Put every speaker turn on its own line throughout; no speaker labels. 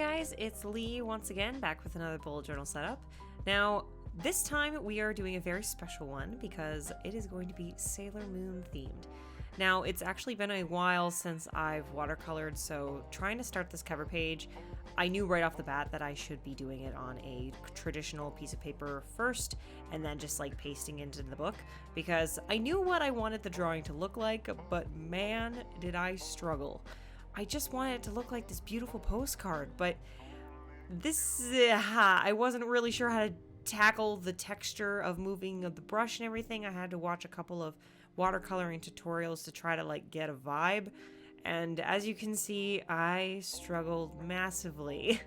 guys, it's Lee once again, back with another bullet journal setup. Now, this time we are doing a very special one because it is going to be Sailor Moon themed. Now, it's actually been a while since I've watercolored, so trying to start this cover page, I knew right off the bat that I should be doing it on a traditional piece of paper first, and then just like pasting into the book, because I knew what I wanted the drawing to look like, but man, did I struggle. I just wanted it to look like this beautiful postcard, but I wasn't really sure how to tackle the texture of moving of the brush and everything. I had to watch a couple of watercoloring tutorials to try to like get a vibe, and as you can see, I struggled massively.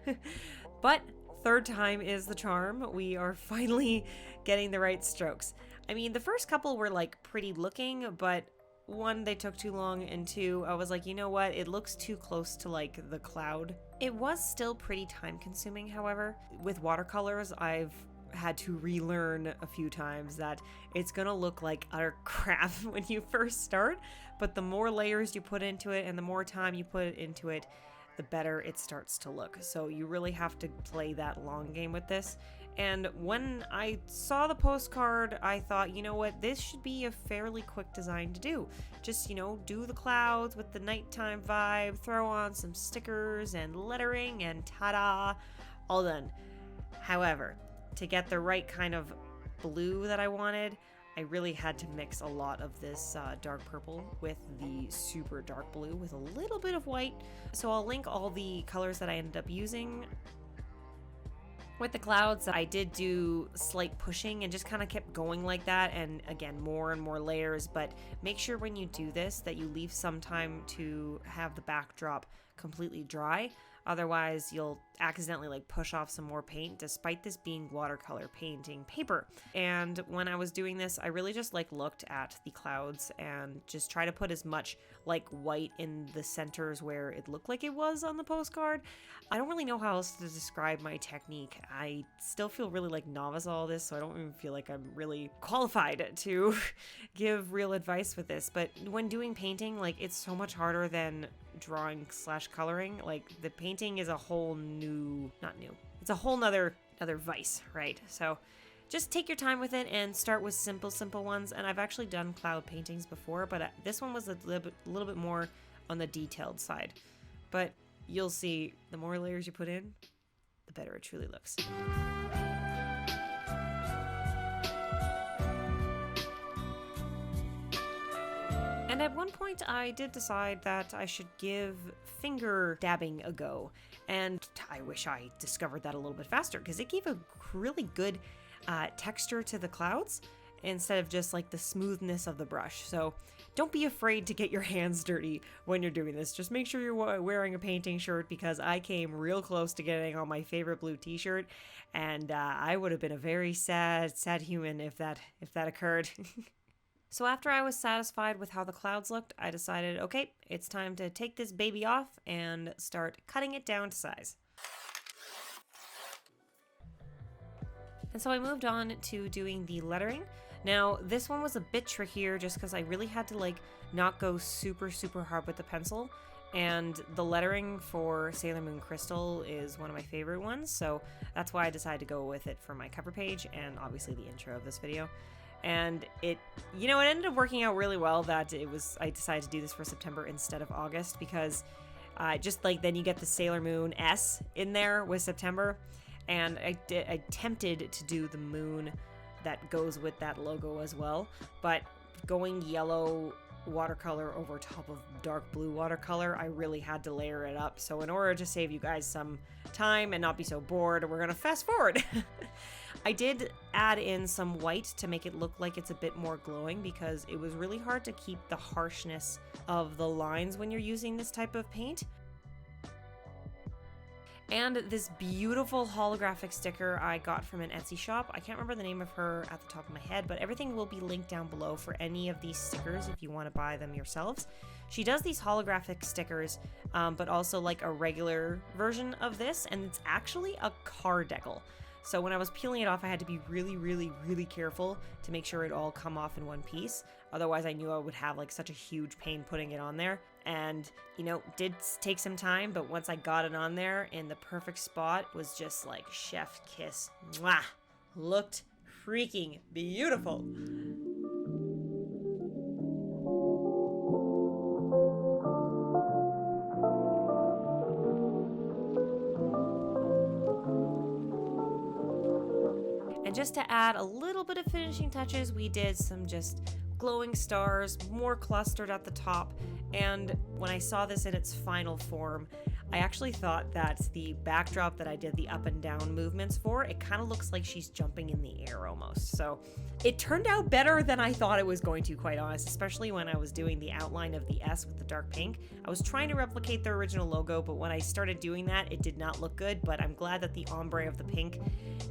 But third time is the charm. We are finally getting the right strokes. I mean, the first couple were like pretty looking, but one, they took too long, and two, I was like, you know what, it looks too close to like the cloud. It was still pretty time consuming, however. With watercolors, I've had to relearn a few times that it's gonna look like utter crap when you first start, but the more layers you put into it and the more time you put into it, the better it starts to look. So you really have to play that long game with this. And when I saw the postcard, I thought, you know what, this should be a fairly quick design to do. Just, you know, do the clouds with the nighttime vibe, throw on some stickers and lettering, and ta-da, all done. However, to get the right kind of blue that I wanted, I really had to mix a lot of this dark purple with the super dark blue with a little bit of white. So I'll link all the colors that I ended up using. With the clouds, I did do slight pushing and just kind of kept going like that, and again, more and more layers, but make sure when you do this that you leave some time to have the backdrop completely dry. Otherwise, you'll accidentally like push off some more paint despite this being watercolor painting paper. And when I was doing this, I really just like looked at the clouds and just try to put as much like white in the centers where it looked like it was on the postcard. I don't really know how else to describe my technique. I still feel really like novice at all this, so I don't even feel like I'm really qualified to give real advice with this. But when doing painting, like it's so much harder than drawing / coloring. Like the painting is a whole it's a whole nother vice, right? So just take your time with it and start with simple ones. And I've actually done cloud paintings before, but this one was a little bit more on the detailed side. But you'll see, the more layers you put in, the better it truly looks. And at one point, I did decide that I should give finger dabbing a go. And I wish I discovered that a little bit faster, because it gave a really good texture to the clouds instead of just like the smoothness of the brush. So don't be afraid to get your hands dirty when you're doing this. Just make sure you're wearing a painting shirt, because I came real close to getting on my favorite blue t-shirt, and I would have been a very sad human if that occurred. So after I was satisfied with how the clouds looked, I decided, okay, it's time to take this baby off and start cutting it down to size. And so I moved on to doing the lettering. Now, this one was a bit trickier just because I really had to like not go super hard with the pencil. And the lettering for Sailor Moon Crystal is one of my favorite ones, so that's why I decided to go with it for my cover page and obviously the intro of this video. And it ended up working out really well that I decided to do this for September instead of August, because just like then you get the Sailor Moon S in there with September, and I attempted to do the moon that goes with that logo as well, but going yellow watercolor over top of dark blue watercolor, I really had to layer it up. So in order to save you guys some time and not be so bored, we're gonna fast forward. I did add in some white to make it look like it's a bit more glowing, because it was really hard to keep the harshness of the lines when you're using this type of paint. And this beautiful holographic sticker I got from an Etsy shop. I can't remember the name of her at the top of my head, but everything will be linked down below for any of these stickers if you want to buy them yourselves. She does these holographic stickers, but also like a regular version of this, and it's actually a card decal. So when I was peeling it off, I had to be really, really, really careful to make sure it all come off in one piece. Otherwise, I knew I would have like such a huge pain putting it on there. And, you know, did take some time, but once I got it on there in the perfect spot, was just like chef kiss. Mwah! Looked freaking beautiful. And just to add a little bit of finishing touches, we did some just glowing stars, more clustered at the top. And when I saw this in its final form, I actually thought that the backdrop that I did the up and down movements for, it kind of looks like she's jumping in the air almost. So it turned out better than I thought it was going to, quite honest, especially when I was doing the outline of the S with the dark pink. I was trying to replicate the original logo, but when I started doing that, it did not look good, but I'm glad that the ombre of the pink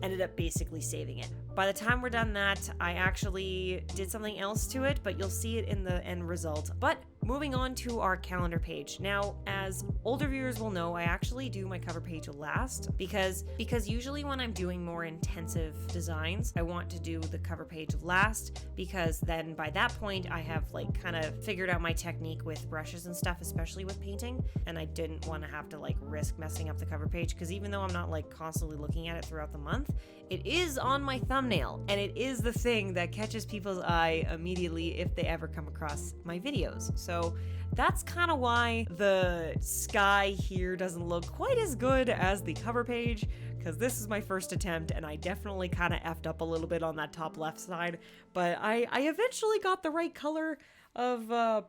ended up basically saving it. By the time we're done that, I actually did something else to it, but you'll see it in the end result. But moving on to our calendar page. Now, as older viewers will know, I actually do my cover page last because usually when I'm doing more intensive designs, I want to do the cover page last because then by that point I have like kind of figured out my technique with brushes and stuff, especially with painting, and I didn't want to have to like risk messing up the cover page because even though I'm not like constantly looking at it throughout the month, it is on my thumbnail and it is the thing that catches people's eye immediately if they ever come across my videos. So that's kind of why the sky here doesn't look quite as good as the cover page, because this is my first attempt and I definitely kind of effed up a little bit on that top left side, but I eventually got the right color of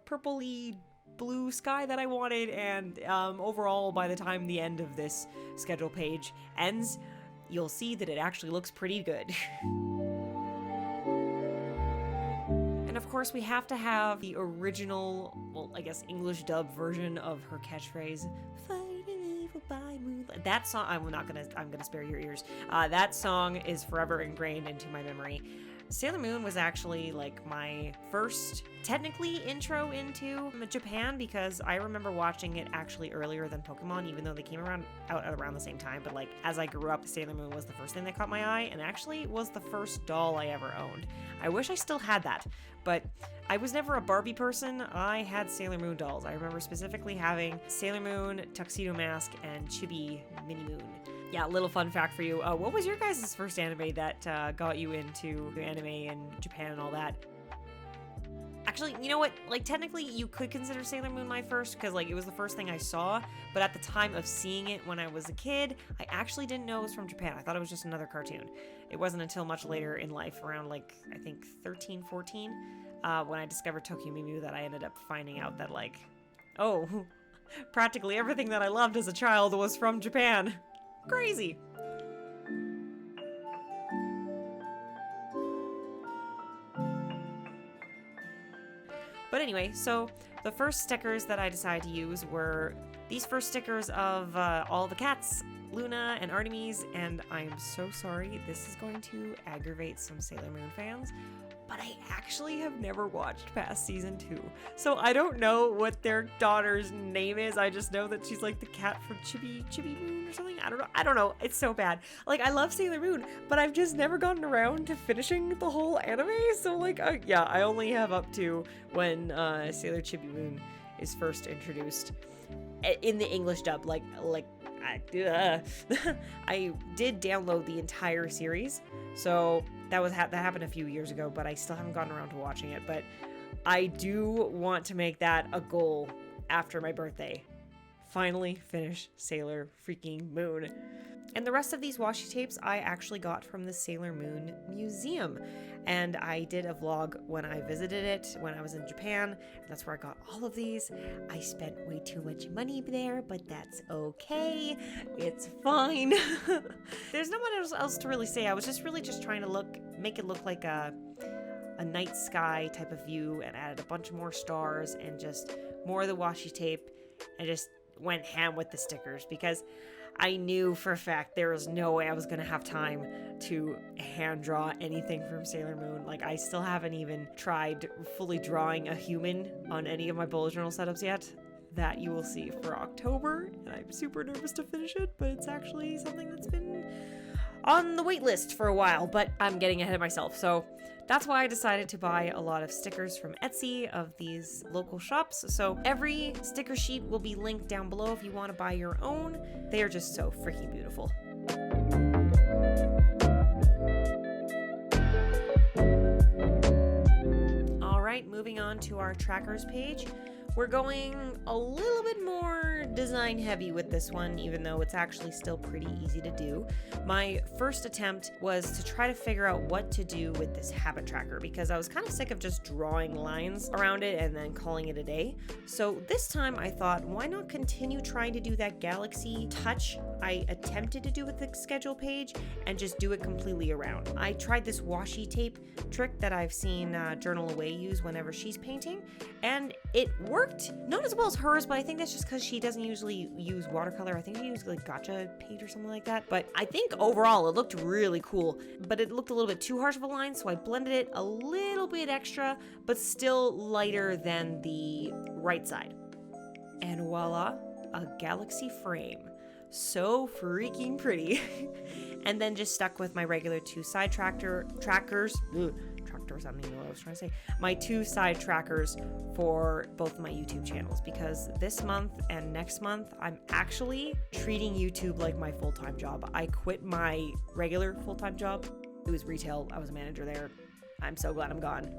purpley blue sky that I wanted, and overall by the time the end of this schedule page ends, you'll see that it actually looks pretty good. And of course, we have to have the original, well, I guess English dub version of her catchphrase, "Fighting evil by moonlight." That song, I'm gonna spare your ears. That song is forever ingrained into my memory. Sailor Moon was actually like my first technically intro into Japan because I remember watching it actually earlier than Pokemon, even though they came out around the same time. But like as I grew up, Sailor Moon was the first thing that caught my eye, and actually was the first doll I ever owned. I wish I still had that, but I was never a Barbie person. I had Sailor Moon dolls. I remember specifically having Sailor Moon, Tuxedo Mask, and Chibi Mini Moon. Yeah, little fun fact for you. What was your guys' first anime that got you into anime and Japan and all that? Actually, you know what? Like, technically, you could consider Sailor Moon my first, because, like, it was the first thing I saw, but at the time of seeing it when I was a kid, I actually didn't know it was from Japan. I thought it was just another cartoon. It wasn't until much later in life, around, like, I think 13, 14, when I discovered Tokyo Mew that I ended up finding out that, like, oh, practically everything that I loved as a child was from Japan. Crazy. But anyway, so the first stickers that I decided to use were these first stickers of all the cats, Luna and Artemis, and I'm so sorry, this is going to aggravate some Sailor Moon fans, but I actually have never watched past season 2. So I don't know what their daughter's name is. I just know that she's like the cat from Chibi Moon or something. I don't know. It's so bad. Like, I love Sailor Moon, but I've just never gotten around to finishing the whole anime. So like, yeah, I only have up to when Sailor Chibi Moon is first introduced in the English dub. I did download the entire series, so that happened a few years ago, but I still haven't gotten around to watching it. But I do want to make that a goal after my birthday. Finally finish Sailor freaking Moon. And the rest of these washi tapes I actually got from the Sailor Moon Museum. And I did a vlog when I visited it when I was in Japan. And that's where I got all of these. I spent way too much money there, but that's okay. It's fine. There's not much else to really say. I was just really trying to make it look like a night sky type of view, and added a bunch more stars and just more of the washi tape, and just went ham with the stickers because I knew for a fact there was no way I was gonna have time to hand draw anything from Sailor Moon. Like, I still haven't even tried fully drawing a human on any of my bullet journal setups yet. That you will see for October, and I'm super nervous to finish it, but it's actually something that's been on the wait list for a while, but I'm getting ahead of myself. So that's why I decided to buy a lot of stickers from Etsy of these local shops. So every sticker sheet will be linked down below if you want to buy your own. They are just so freaking beautiful. All right, moving on to our trackers page. We're going a little bit more design heavy with this one, even though it's actually still pretty easy to do. My first attempt was to try to figure out what to do with this habit tracker because I was kind of sick of just drawing lines around it and then calling it a day. So this time I thought, why not continue trying to do that galaxy touch I attempted to do with the schedule page and just do it completely around. I tried this washi tape trick that I've seen Journal Away use whenever she's painting, and it worked. Not as well as hers, but I think that's just because she doesn't usually use watercolor. I think she uses like gotcha paint or something like that. But I think overall it looked really cool, but it looked a little bit too harsh of a line, so I blended it a little bit extra, but still lighter than the right side. And voila, a galaxy frame. So freaking pretty. And then just stuck with my regular two side trackers. I don't even know what I was trying to say. My two side trackers for both my YouTube channels, because this month and next month I'm actually treating YouTube like my full-time job. I quit my regular full-time job. It was retail. I was a manager there. I'm so glad I'm gone.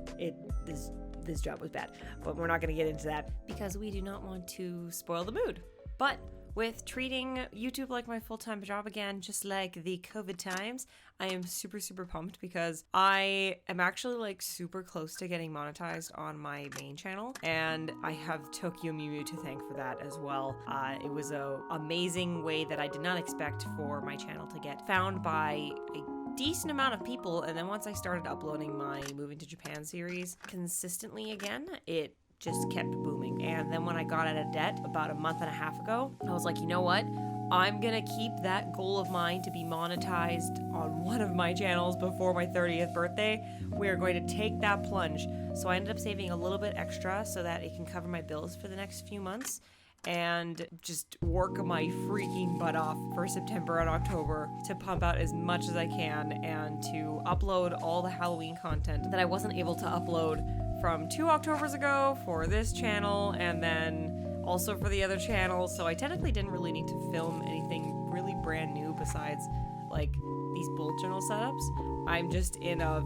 This job was bad, but we're not going to get into that because we do not want to spoil the mood. But with treating YouTube like my full-time job again, just like the COVID times, I am super, super pumped because I am actually like super close to getting monetized on my main channel, and I have Tokyo Mew Mew to thank for that as well. It was an amazing way that I did not expect for my channel to get found by a decent amount of people, and then once I started uploading my Moving to Japan series consistently again, it just kept booming. And then when I got out of debt about a month and a half ago, I was like, you know what? I'm gonna keep that goal of mine to be monetized on one of my channels before my 30th birthday. We are going to take that plunge. So I ended up saving a little bit extra so that it can cover my bills for the next few months and just work my freaking butt off for September and October to pump out as much as I can and to upload all the Halloween content that I wasn't able to upload from 2 Octobers ago for this channel and then also for the other channel. So I technically didn't really need to film anything really brand new besides like these bullet journal setups. I'm just in a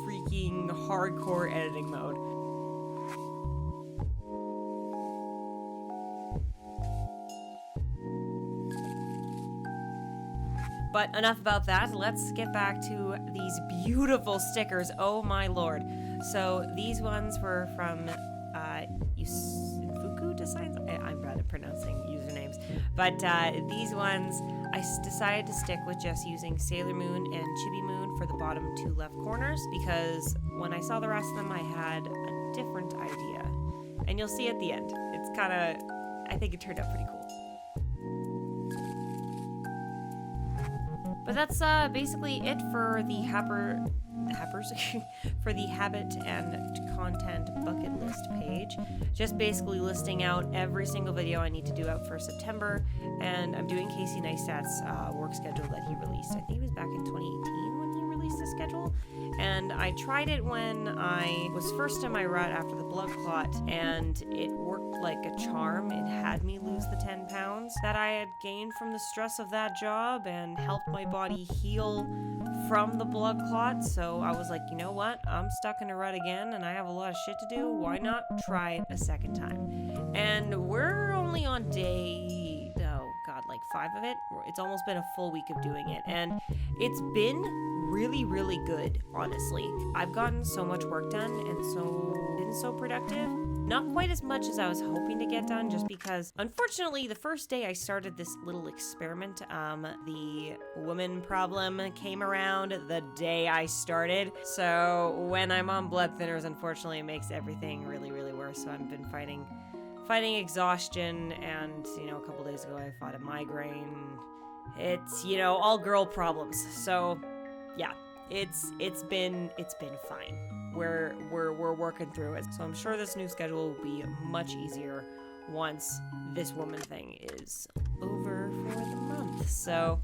freaking hardcore editing mode. But enough about that. Let's get back to these beautiful stickers. Oh my lord. So these ones were from Fuku Designs. I'm bad at pronouncing usernames. But these ones, I decided to stick with just using Sailor Moon and Chibi Moon for the bottom two left corners because when I saw the rest of them, I had a different idea. And you'll see at the end. It's kind of, I think it turned out pretty cool. But that's basically it for the for the habit and content bucket list page. Just basically listing out every single video I need to do out for September, and I'm doing Casey Neistat's work schedule that he released. I think it was back in 2018 when he released the schedule, and I tried it when I was first in my rut after the blood clot, and it worked like a charm. It had me lose the 10 pounds that I had gained from the stress of that job and helped my body heal from the blood clot. So I was like, you know what? I'm stuck in a rut again and I have a lot of shit to do. Why not try it a second time? And we're only on day, oh god, like 5 of it. It's almost been a full week of doing it. And it's been really, really good, honestly. I've gotten so much work done and been so productive. Not quite as much as I was hoping to get done, just because, unfortunately, the first day I started this little experiment, the woman problem came around the day I started. So when I'm on blood thinners, unfortunately, it makes everything really, really worse. So I've been fighting exhaustion, and, a couple days ago I fought a migraine. It's, all girl problems. So, yeah, it's been fine. We're working through it. So I'm sure this new schedule will be much easier once this woman thing is over for the month. So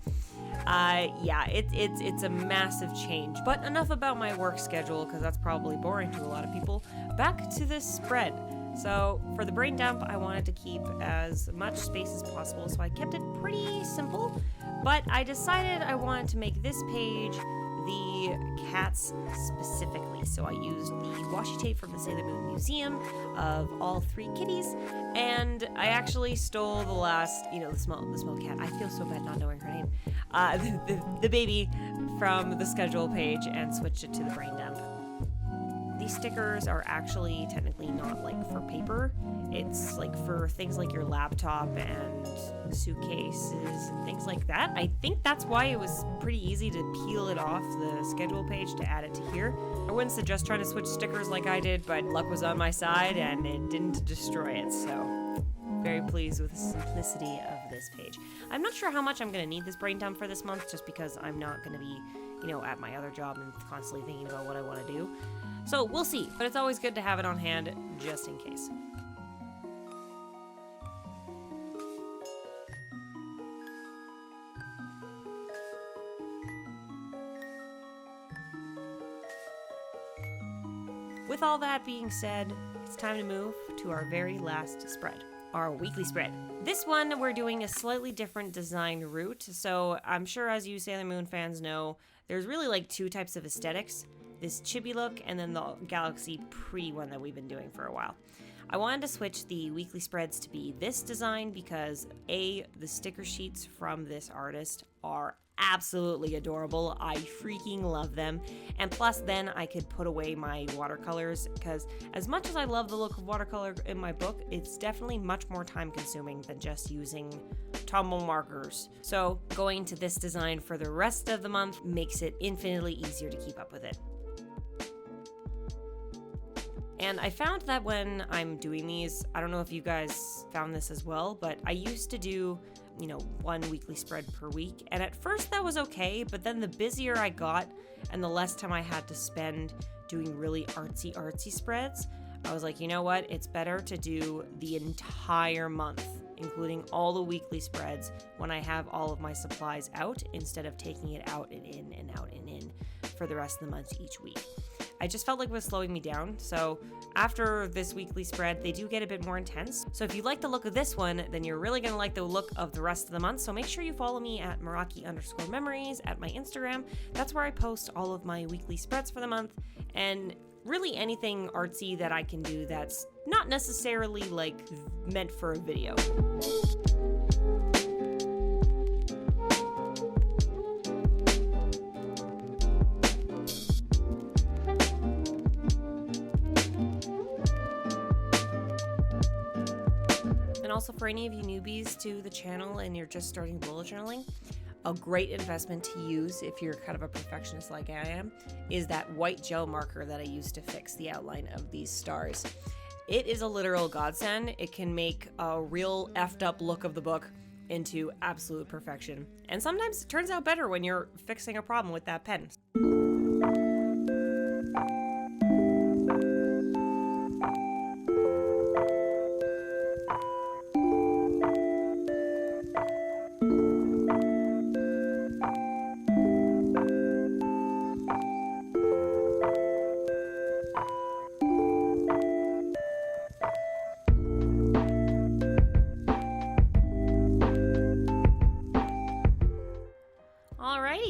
Yeah, it's a massive change. But enough about my work schedule, because that's probably boring to a lot of people. Back to this spread. So for the brain dump, I wanted to keep as much space as possible, so I kept it pretty simple. But I decided I wanted to make this page the cats specifically. So I used the washi tape from the Sailor Moon Museum of all 3 kitties, and I actually stole the last, the small cat. I feel so bad not knowing her name. The baby from the schedule page and switched it to the brain dump. These stickers are actually technically not like for paper. It's like for things like your laptop and suitcases and things like that. I think that's why it was pretty easy to peel it off the schedule page to add it to here. I wouldn't suggest trying to switch stickers like I did, but luck was on my side and it didn't destroy it, so very pleased with the simplicity of this page. I'm not sure how much I'm going to need this brain dump for this month, just because I'm not going to be, at my other job and constantly thinking about what I want to do. So we'll see, but it's always good to have it on hand just in case. With all that being said, it's time to move to our very last spread, our weekly spread. This one, we're doing a slightly different design route, so I'm sure as you Sailor Moon fans know, there's really like 2 types of aesthetics. This chibi look, and then the galaxy pretty one that we've been doing for a while. I wanted to switch the weekly spreads to be this design because A, the sticker sheets from this artist are absolutely adorable. I freaking love them. And plus then I could put away my watercolors, because as much as I love the look of watercolor in my book, it's definitely much more time consuming than just using Tombow markers. So going to this design for the rest of the month makes it infinitely easier to keep up with it. And I found that when I'm doing these, I don't know if you guys found this as well, but I used to do, 1 weekly spread per week. And at first that was okay, but then the busier I got and the less time I had to spend doing really artsy spreads, I was like, you know what? It's better to do the entire month, including all the weekly spreads, when I have all of my supplies out, instead of taking it out and in and out and in for the rest of the month each week. I just felt like it was slowing me down, so after this weekly spread, they do get a bit more intense. So if you like the look of this one, then you're really gonna like the look of the rest of the month, so make sure you follow me at Meraki_memories at my Instagram. That's where I post all of my weekly spreads for the month, and really anything artsy that I can do that's not necessarily like meant for a video. Also, for any of you newbies to the channel and you're just starting bullet journaling, a great investment to use if you're kind of a perfectionist like I am is that white gel marker that I used to fix the outline of these stars. It is a literal godsend. It can make a real effed up look of the book into absolute perfection. And sometimes it turns out better when you're fixing a problem with that pen.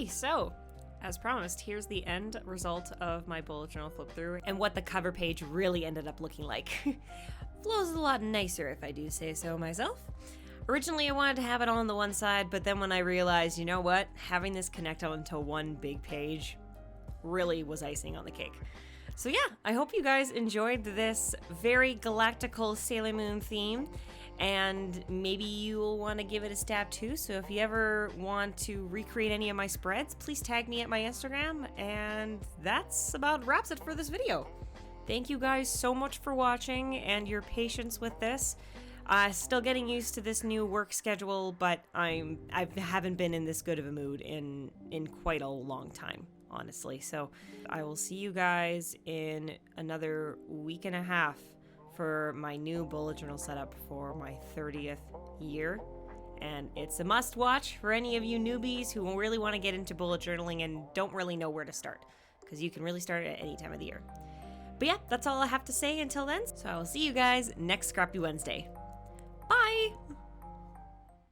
So, as promised, here's the end result of my bullet journal flip through and what the cover page really ended up looking like. Flows a lot nicer if I do say so myself. Originally I wanted to have it all on the one side, but then when I realized, you know what, having this connect onto one big page really was icing on the cake. So yeah, I hope you guys enjoyed this very galactical Sailor Moon theme. And maybe you'll want to give it a stab too. So if you ever want to recreate any of my spreads, please tag me at my Instagram. And that's about wraps it for this video. Thank you guys so much for watching and your patience with this. Still getting used to this new work schedule, but I haven't been in this good of a mood in quite a long time, honestly. So I will see you guys in another week and a half for my new bullet journal setup for my 30th year. and it's a must watch for any of you newbies who really want to get into bullet journaling and don't really know where to start, because you can really start at any time of the year. But yeah, that's all I have to say until then, so I will see you guys next Scrappy Wednesday.